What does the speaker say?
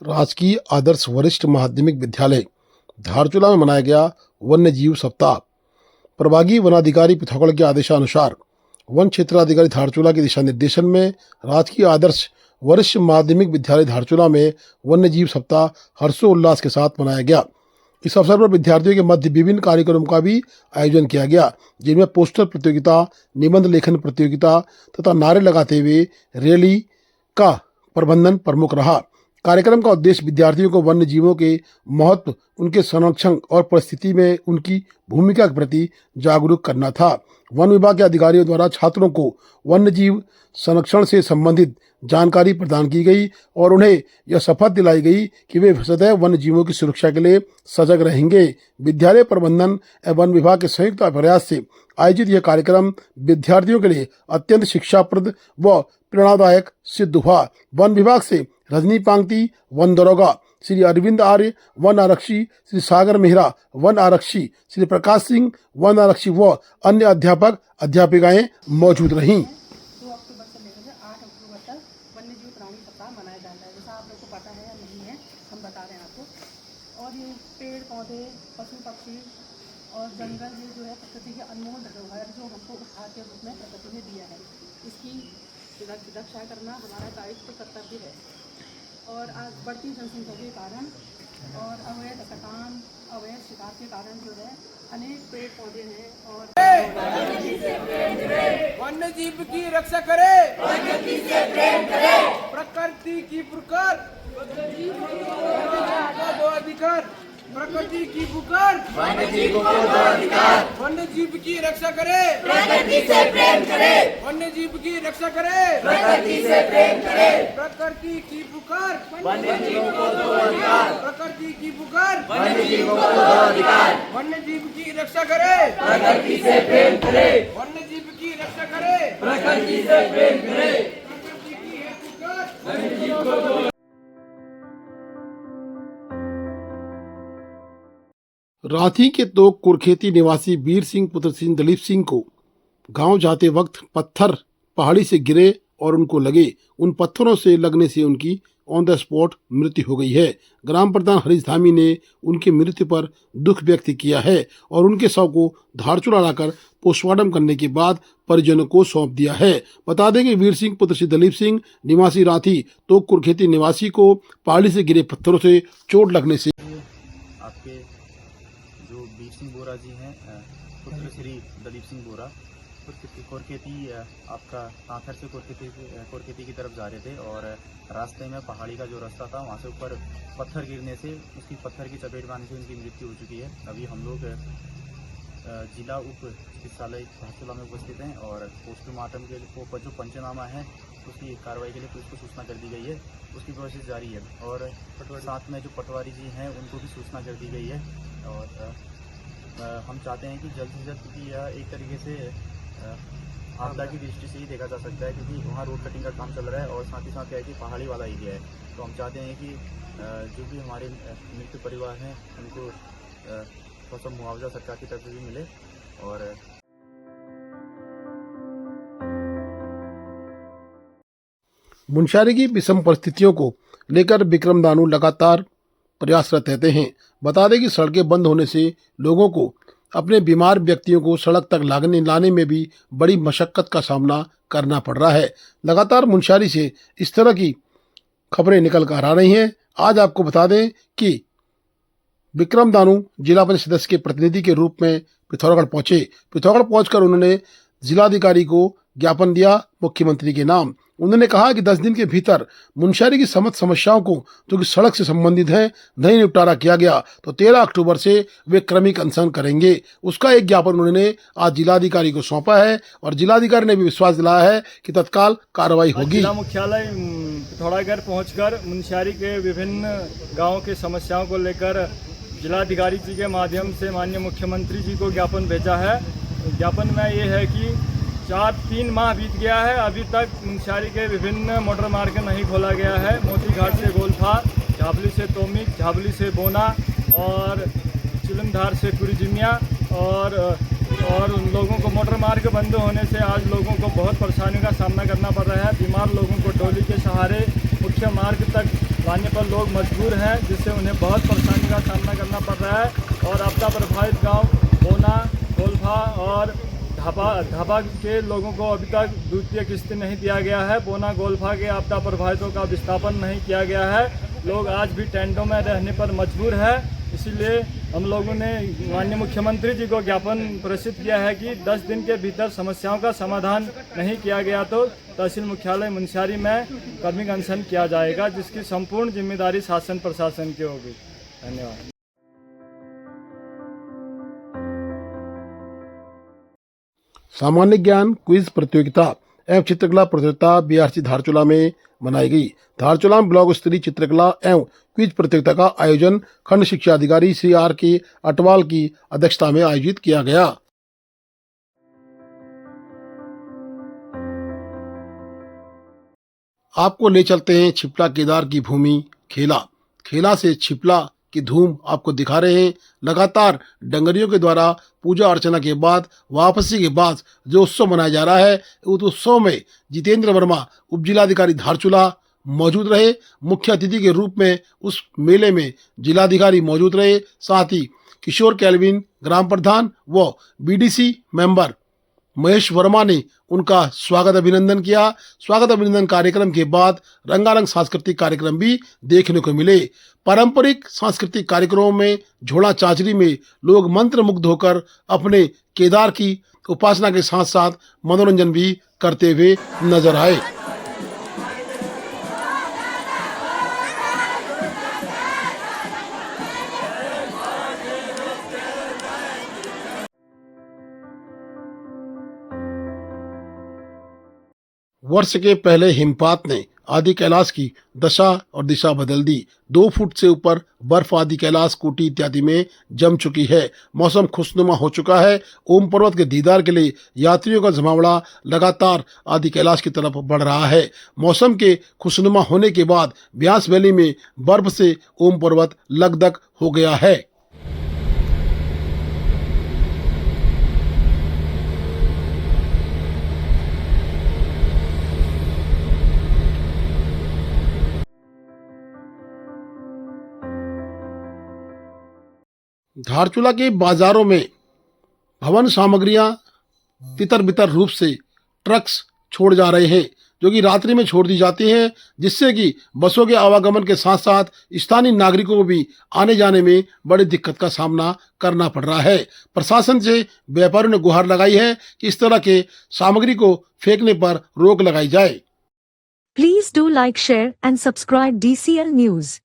राजकीय आदर्श वरिष्ठ माध्यमिक विद्यालय धारचूला में मनाया गया वन्य जीव सप्ताह। प्रभागीय वनाधिकारी पिथौरागढ़ के आदेशानुसार वन क्षेत्राधिकारी धारचूला के दिशा निर्देशन में राजकीय आदर्श वरिष्ठ माध्यमिक विद्यालय धारचूला में वन्य जीव सप्ताह हर्षोल्लास के साथ मनाया गया। इस अवसर पर विद्यार्थियों के मध्य विभिन्न कार्यक्रमों का भी आयोजन किया गया, जिनमें पोस्टर प्रतियोगिता, निबंध लेखन प्रतियोगिता तथा नारे लगाते हुए रैली का प्रबंधन प्रमुख रहा। कार्यक्रम का उद्देश्य विद्यार्थियों को वन्य जीवों के महत्व, उनके संरक्षण और परिस्थिति में उनकी भूमिका के प्रति जागरूक करना था। वन विभाग के अधिकारियों द्वारा छात्रों को वन्य जीव संरक्षण से संबंधित जानकारी प्रदान की गई और उन्हें यह शपथ दिलाई गई कि वे सदैव वन्य जीवों की सुरक्षा के लिए सजग रहेंगे। विद्यालय प्रबंधन एवं वन विभाग के संयुक्त प्रयास से आयोजित यह कार्यक्रम विद्यार्थियों के लिए अत्यंत शिक्षाप्रद व प्रेरणादायक सिद्ध हुआ। वन विभाग से रजनी पांगती वन दरोगा, श्री अरविंद आर्य वन आरक्षी, श्री सागर मेहरा वन आरक्षी, श्री प्रकाश सिंह वन आरक्षी व अन्य अध्यापक अध्यापिकाएं मौजूद रहीं। 2 अक्टूबर से लेकर 8 अक्टूबर तक वन्य जीव प्राणी सप्ताह मनाया जाता है। जैसा आप लोग को पता है या नहीं है, हम बता रहे हैं आपको। और ये पेड़ पौधे, पशु पक्षी और जंगल, ये जो है प्रकृति के अनमोल धरोहर जो हमको उपहार के रूप में प्रकृति ने दिया है, इसकी रक्षा करना हमारा दायित्व कर्तव्य है। और आज बढ़ती जनसंख्या के कारण और अवैध कटान, अवैध शिकार के कारण जो है अनेक पेड़ पौधे हैं और वन्य जीव की रक्षा करे, प्रकृति की पुकार, दो अधिकार, प्रकृति की पुकार, वन्य जीव की रक्षा करे, प्रकृति से प्रेम करे, वन्य जीव की रक्षा करे, प्रकृति से प्रेम करे, प्रकृति की पुकार, वन्य जीव को दो अधिकार, प्रकृति की पुकार, वन्य जीव को दो अधिकार, वन्य जीव की रक्षा करे, प्रकृति से प्रेम करे, वन्य जीव की रक्षा करे, प्रकृति से प्रेम करे, प्रकृति की है पुकार, वन्य जीव को दो। रांची के तोक कुरखेती निवासी वीर सिंह पुत्र सिंह दलीप सिंह को गांव जाते वक्त पत्थर पहाड़ी से गिरे और उनको लगे। उन पत्थरों से लगने से उनकी ऑन द स्पॉट मृत्यु हो गई है। ग्राम प्रधान हरीश धामी ने उनकी मृत्यु पर दुख व्यक्त किया है और उनके शव को धारचूला लाकर पोस्टमार्टम करने के बाद परिजनों को सौंप दिया है। बता दें कि वीर सिंह पुत्र सिंह दलीप सिंह निवासी रांची तोक कुरखेती निवासी को पहाड़ी से गिरे पत्थरों से चोट लगने से आपके जो वीर सिंह बोरा जी हैं, पुत्र श्री दलीप सिंह बोरा, कुरखेती आपका कांखर से कुरखेती की तरफ जा रहे थे और रास्ते में पहाड़ी का जो रास्ता था वहाँ से ऊपर पत्थर गिरने से उसकी पत्थर की चपेट में आने से उनकी मृत्यु हो चुकी है। अभी हम लोग जिला उप चिकित्सालय धारचूला में उपस्थित हैं और पोस्टमार्टम के लिए जो पंचनामा है उसकी कार्रवाई के लिए पुलिस को सूचना कर दी गई है, उसकी प्रोसेस जारी है। और साथ में जो पटवारी जी हैं उनको भी सूचना कर दी गई है और हम चाहते हैं कि जल्द से जल्द, क्योंकि यह एक तरीके से आपदा की दृष्टि से ही देखा जा सकता है, क्योंकि वहाँ रोड कटिंग का काम चल रहा है और साथ ही साथ क्या है कि पहाड़ी वाला एरिया है। तो हम चाहते हैं कि जो भी हमारे मृत परिवार हैं उनको थोड़ा सा मुआवजा सरकार की तरफ से भी मिले। और मुनस्यारी की विषम परिस्थितियों को लेकर विक्रम दानू लगातार प्रयासरत रहते हैं। बता दें कि सड़कें बंद होने से लोगों को अपने बीमार व्यक्तियों को सड़क तक लाने में भी बड़ी मशक्कत का सामना करना पड़ रहा है। लगातार मुनस्यारी से इस तरह की खबरें निकल कर आ रही हैं। आज आपको बता दें कि विक्रम दानू जिला परिषद सदस्य के प्रतिनिधि के रूप में पिथौरागढ़ पहुंचे। पिथौरागढ़ पहुंचकर उन्होंने जिलाधिकारी को ज्ञापन दिया मुख्यमंत्री के नाम। उन्होंने कहा कि 10 दिन के भीतर मुनस्यारी की समस्याओं को जो कि सड़क से संबंधित है नहीं निपटारा किया गया तो 13 अक्टूबर से वे क्रमिक अनशन करेंगे। उसका एक ज्ञापन उन्होंने आज जिलाधिकारी को सौंपा है और जिलाधिकारी ने भी विश्वास दिलाया है कि तत्काल कार्रवाई होगी। जिला मुख्यालय पिथौरागढ़ पहुंचकर मुनस्यारी के विभिन्न गाँव के समस्याओं को लेकर जिलाधिकारी जी के माध्यम से माननीय मुख्यमंत्री जी को ज्ञापन भेजा है। ज्ञापन में ये है कि 3 माह बीत गया है, अभी तक मुनस्यारी के विभिन्न मोटर मार्ग नहीं खोला गया है। मोती घाट से गोलफा, झाबली से तोमिक, झाबली से बोना और चिलमधार से कुरीजिमिया और उन लोगों को मोटर मार्ग बंद होने से आज लोगों को बहुत परेशानियों का सामना करना पड़ रहा है। बीमार लोगों को डोली के सहारे मुख्य मार्ग तक लाने पर लोग मजबूर हैं, जिससे उन्हें बहुत परेशानी का सामना करना पड़ रहा है। और आपदा प्रभावित गांव बोना, गोलफा और ढाबा के लोगों को अभी तक द्वितीय किस्त नहीं दिया गया है। बोना गोलफा के आपदा प्रभावितों का विस्थापन नहीं किया गया है। लोग आज भी टेंटों में रहने पर मजबूर है। इसीलिए हम लोगों ने माननीय मुख्यमंत्री जी को ज्ञापन प्रेषित किया है कि 10 दिन के भीतर समस्याओं का समाधान नहीं किया गया तो तहसील मुख्यालय मुनस्यारी में कर्मिक अनशन किया जाएगा, जिसकी संपूर्ण जिम्मेदारी शासन प्रशासन की होगी। धन्यवाद। सामान्य ज्ञान क्विज प्रतियोगिता एवं चित्रकला प्रतियोगिता बीआरसी धारचूला में मनाई गई। धारचूला में ब्लॉक स्तरीय चित्रकला एवं क्विज प्रतियोगिता का आयोजन खंड शिक्षा अधिकारी श्री आर के अटवाल की अध्यक्षता में आयोजित किया गया। आपको ले चलते हैं छिपला केदार की भूमि खेला। खेला से छिपला की धूम आपको दिखा रहे हैं। लगातार डंगरियों के द्वारा पूजा अर्चना के बाद वापसी के बाद जो उत्सव मनाया जा रहा है, उस उत्सव में जितेंद्र वर्मा उपजिलाधिकारी धारचूला मौजूद रहे। मुख्य अतिथि के रूप में उस मेले में जिलाधिकारी मौजूद रहे। साथ ही किशोर कैलविन ग्राम प्रधान व बीडीसी मेंबर महेश वर्मा ने उनका स्वागत अभिनंदन किया। स्वागत अभिनंदन कार्यक्रम के बाद रंगारंग सांस्कृतिक कार्यक्रम भी देखने को मिले। पारंपरिक सांस्कृतिक कार्यक्रमों में झोला चाचरी में लोग मंत्र मुग्ध होकर अपने केदार की उपासना के साथ साथ मनोरंजन भी करते हुए नजर आए। वर्ष के पहले हिमपात ने आदि कैलाश की दशा और दिशा बदल दी। 2 फुट से ऊपर बर्फ आदि कैलाश, कोटी इत्यादि में जम चुकी है। मौसम खुशनुमा हो चुका है। ओम पर्वत के दीदार के लिए यात्रियों का जमावड़ा लगातार आदि कैलाश की तरफ बढ़ रहा है। मौसम के खुशनुमा होने के बाद ब्यास वैली में बर्फ से ओम पर्वत लकदक हो गया है। धारचूला के बाजारों में भवन सामग्रियां तितर बितर रूप से ट्रक्स छोड़ जा रहे हैं, जो कि रात्रि में छोड़ दी जाती हैं, जिससे कि बसों के आवागमन के साथ साथ स्थानीय नागरिकों को भी आने जाने में बड़ी दिक्कत का सामना करना पड़ रहा है। प्रशासन से व्यापारियों ने गुहार लगाई है कि इस तरह के सामग्री को फेंकने पर रोक लगाई जाए। Please do like, share and subscribe DCL News.